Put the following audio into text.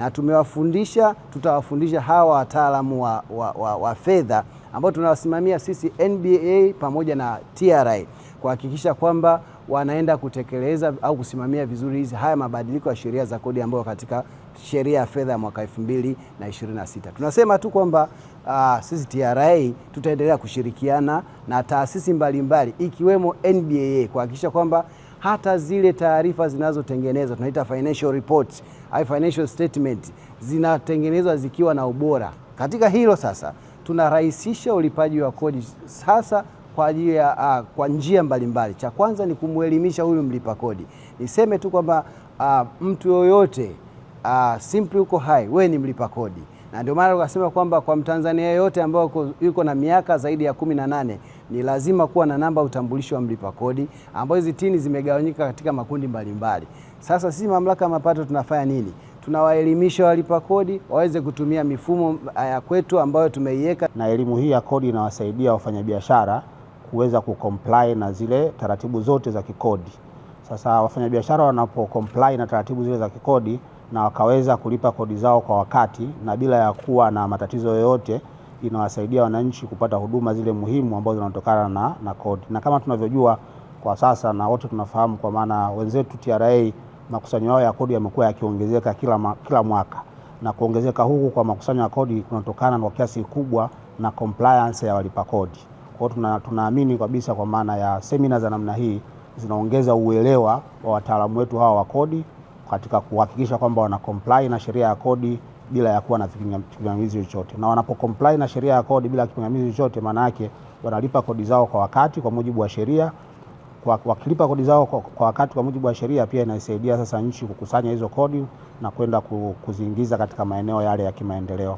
na tutawafundisha hawa wataalamu wa fedha ambao tunawasimamia sisi NBA pamoja na TRA kuhakikisha kwamba wanaenda kutekeleza au kusimamia vizuri haya mabadiliko ya sheria za kodi ambayo katika sheria ya fedha ya mwaka 2026. Tunasema tu kwamba sisi TRA tutaendelea kushirikiana na taasisi mbalimbali ikiwemo NBA kuhakikisha kwamba hata zile taarifa zinazotengenezwa tunaita financial reports au financial statement zinatengenezwa zikiwa na ubora. Katika hilo sasa tunarahisisha ulipaji wa kodi sasa kwa ajili ya kwa njia mbalimbali. Cha kwanza ni kumuelimisha huyu mlipa kodi. Niseme tu kwamba mtu yoyote simply uko hai, wewe ni mlipa kodi. Na ndio maana tukasema kwamba kwa Mtanzania yote ambao yuko na miaka zaidi ya 18 ni lazima kuwa na namba utambulisho wa mlipa kodi, ambazo hizi tini zimegawanyika katika makundi mbalimbali. Sasa sisi mamlaka ya mapato tunafanya nini? Tunawaelimisha walipa kodi waweze kutumia mifumo ya kwetu ambayo tumeiweka, na elimu hii ya kodi inawasaidia wafanyabiashara kuweza kucomply na zile taratibu zote za kikodi. Sasa wafanyabiashara wanapocomply na taratibu zile za kikodi na wakaweza kulipa kodi zao kwa wakati na bila ya kuwa na matatizo yoyote, inawasaidia wananchi kupata huduma zile muhimu ambazo zinatokana na kodi. Na kama tunavyojua kwa sasa na wote tunafahamu, kwa maana wenzetu TRA makusanyo yao ya kodi yamekuwa yakiongezeka kila mwaka, na kuongezeka huku kwa makusanyo ya kodi kunatokana kwa kiasi kubwa na compliance ya walipa kodi. Kwa hiyo tunaamini kabisa kwa maana ya semina za namna hii zinaongeza uelewa wa wataalamu wetu hawa wa kodi katika kuhakikisha kwamba wana comply na sheria ya kodi bila ya kuwa na kipingamizi chochote. Na wanapo comply na sheria ya kodi bila kipingamizi chochote, maana yake wanalipa kodi zao kwa wakati kwa mujibu wa sheria. Wakilipa kodi zao kwa wakati kwa mujibu wa sheria, pia inasaidia sasa nchi kukusanya hizo kodi na kwenda kuziingiza katika maeneo yale ya kimaendeleo.